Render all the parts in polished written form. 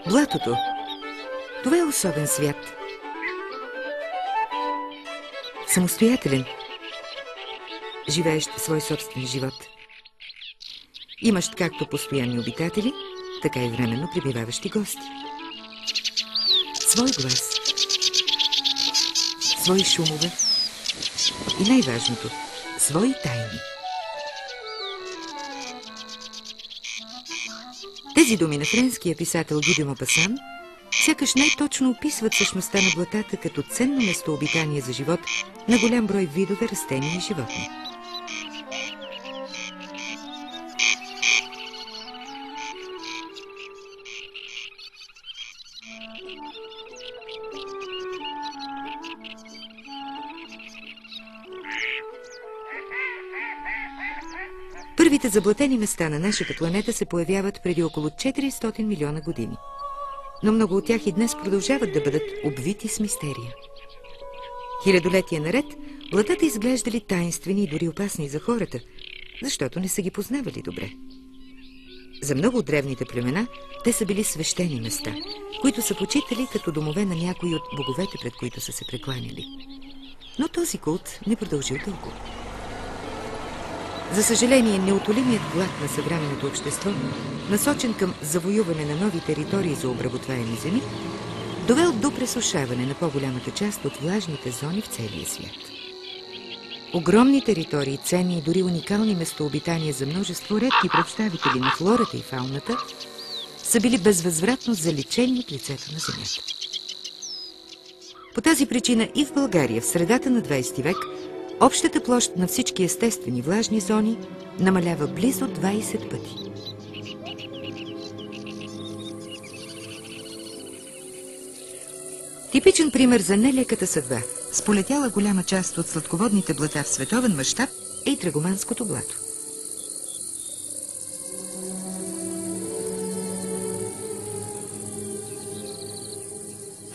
Блатото. Това е особен свят. Самостоятелен, живеещ свой собствен живот. Имащ както постоянни обитатели, така и временно пребиваващи гости. Свой глас, свои шумове и най-важното – свои тайни. Тези думи на френския писател Ги де Мопасан сякаш най-точно описват същността на блатата като ценно местообитание за живот на голям брой видове растения и животни. Първите заблатени места на нашата планета се появяват преди около 400 милиона години. Но много от тях и днес продължават да бъдат обвити с мистерия. Хилядолетия наред блатата изглеждали таинствени и дори опасни за хората, защото не са ги познавали добре. За много от древните племена те са били свещени места, които са почитали като домове на някои от боговете, пред които са се прекланяли. Но този култ не продължил дълго. За съжаление, неутолимият глад на съвременното общество, насочен към завоюване на нови територии за обработваеми земи, довел до пресушаване на по-голямата част от влажните зони в целия свят. Огромни територии, ценни и дори уникални местообитания за множество редки представители на флората и фауната са били безвъзвратно заличени от лицето на Земята. По тази причина и в България в средата на 20 век общата площ на всички естествени влажни зони намалява близо 20 пъти. Типичен пример за нелеката съдба, сполетяла голяма част от сладководните блата в световен мащаб, е и Драгоманското блато.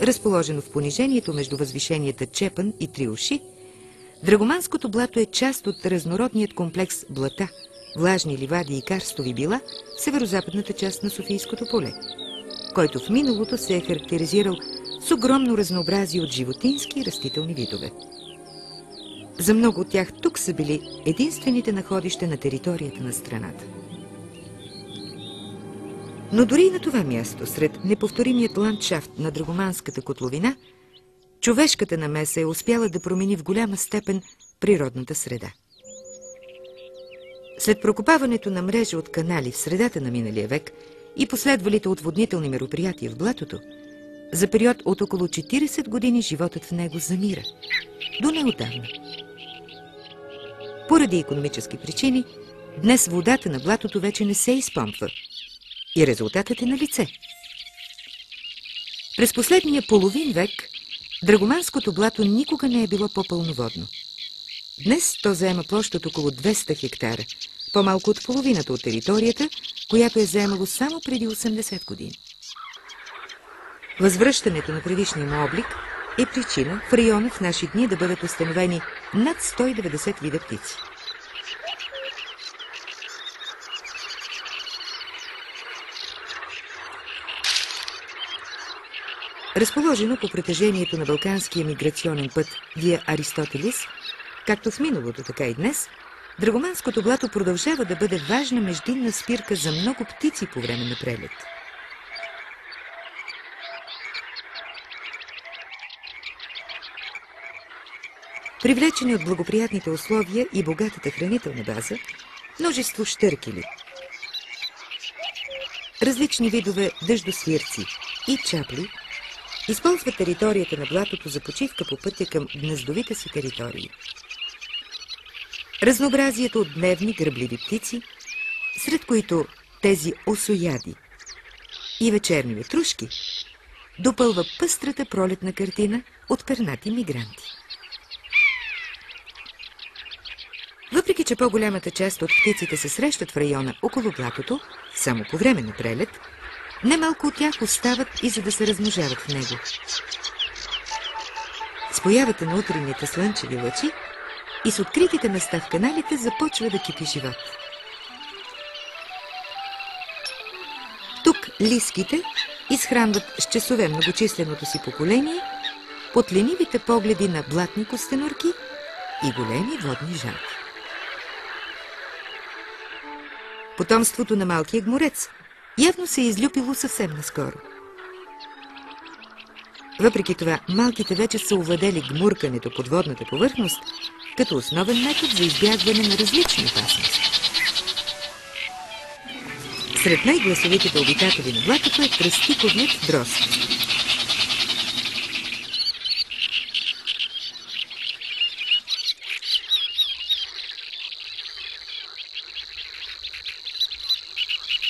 Разположено в понижението между възвишенията Чепън и Триуши, Драгоманското блато е част от разнородният комплекс блата, влажни ливади и карстови била в северозападната част на Софийското поле, който в миналото се е характеризирал с огромно разнообразие от животински и растителни видове. За много от тях тук са били единствените находища на територията на страната. Но дори и на това място, сред неповторимият ландшафт на Драгоманската котловина, човешката намеса е успяла да промени в голяма степен природната среда. След прокопаването на мрежа от канали в средата на миналия век и последвалите отводнителни мероприятия в блатото, за период от около 40 години животът в него замира. До неотдавна. Поради икономически причини, днес водата на блатото вече не се изпомпва и резултатът е налице. През последния половин век Драгоманското блато никога не е било по-пълноводно. Днес то заема площ от около 200 хектара, по-малко от половината от територията, която е заемало само преди 80 години. Възвръщането на предишния му облик е причина в района в наши дни да бъдат установени над 190 вида птици. Разположено по протежението на Балканския миграционен път Виа Аристотелис, както в миналото, така и днес, Драгоманското блато продължава да бъде важна междинна спирка за много птици по време на прелет. Привлечени от благоприятните условия и богатата хранителна база, множество щъркели, различни видове дъждосвирци и чапли използват територията на блатото за почивка по пътя към гнездовите си територии. Разнообразието от дневни гръбливи птици, сред които тези осояди и вечерни ветрушки, допълва пъстрата пролетна картина от пернати мигранти. Въпреки че по-голямата част от птиците се срещат в района около блатото, само по време на прелет, немалко от тях остават и за да се размножават в него. С появата на утренните слънчеви лъчи и с откритите места в каналите започва да кипи живот. Тук лиските изхранват с часове многочисленото си поколение под ленивите погледи на блатни костенурки и големи водни жалки. Потомството на малкия гмурец явно се е излюпило съвсем наскоро. Въпреки това, малките вече са овладели гмуркането под водната повърхност като основен метод за избягване на различни опасности. Сред най-гласовитите обитатели на блатото е тръстиковият дрозд.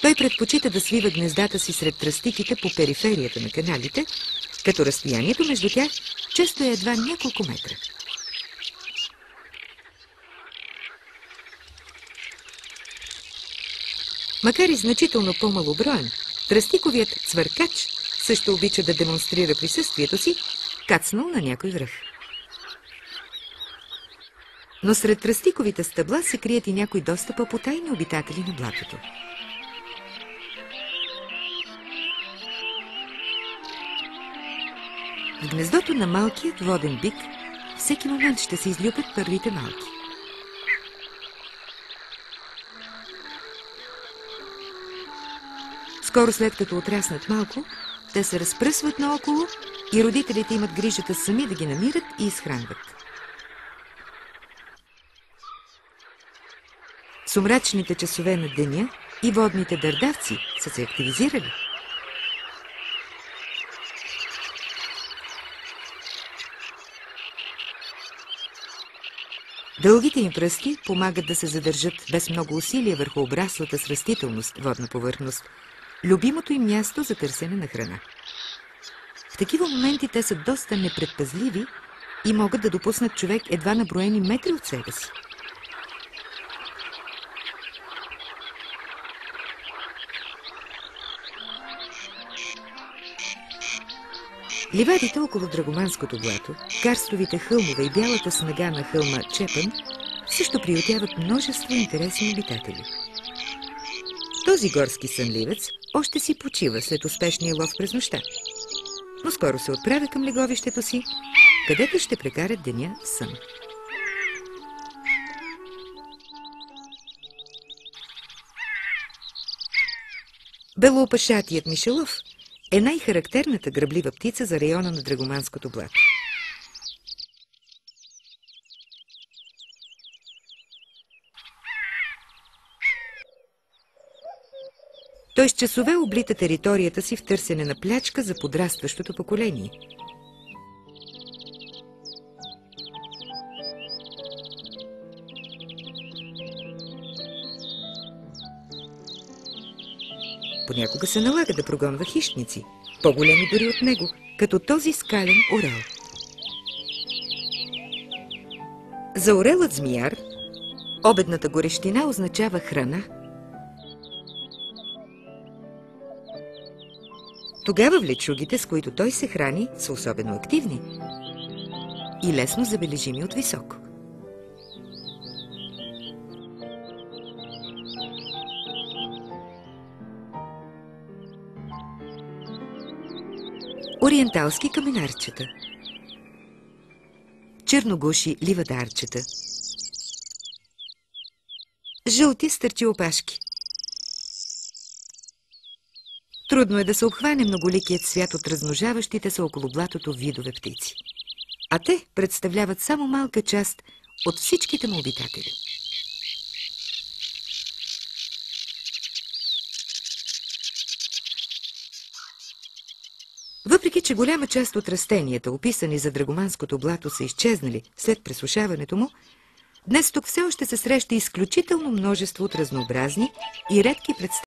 Той предпочита да свива гнездата си сред тръстиките по периферията на каналите, като разстоянието между тях често е едва няколко метра. Макар и значително по-малоброен, тръстиковият цвъркач също обича да демонстрира присъствието си, кацнал на някой връх. Но сред тръстиковите стъбла се крият и някои доста по-потайни обитатели на блатото. В гнездото на малкият воден бик всеки момент ще се излюпят първите малки. Скоро след като отраснат малко, те се разпръсват наоколо и родителите имат грижата сами да ги намират и изхранват. Сумрачните часове на деня и водните дърдавци са се активизирали. Дългите им пръсти помагат да се задържат без много усилие върху обраслата с растителност водна повърхност, любимото им място за търсене на храна. В такива моменти те са доста непредпазливи и могат да допуснат човек едва на броени метри от себе си. Ливадите около Драгоманското блато, карстовите хълмове и бялата снага на хълма Чепън също приютяват множество интересни обитатели. Този горски сънливец още си почива след успешния лов през нощта, но скоро се отправя към леговището си, където ще прекарат деня в сън. Белоопашатият мишелов е най-характерната гръблива птица за района на Драгоманското блато. Той с часове облита територията си в търсене на плячка за подрастващото поколение. Понякога се налага да прогонва хищници, по-големи дори от него, като този скален орел. За орелът змияр обедната горещина означава храна. Тогава влечугите, с които той се храни, са особено активни и лесно забележими от високо. Ориенталски каменарчета, черногуши ливадарчета, жълти стърчиопашки. Трудно е да се обхване многоликият свят от размножаващите се около блатото видове птици, а те представляват само малка част от всичките му обитатели. Въпреки че голяма част от растенията, описани за Драгоманското блато, са изчезнали след пресушаването му, днес тук все още се среща изключително множество от разнообразни и редки представители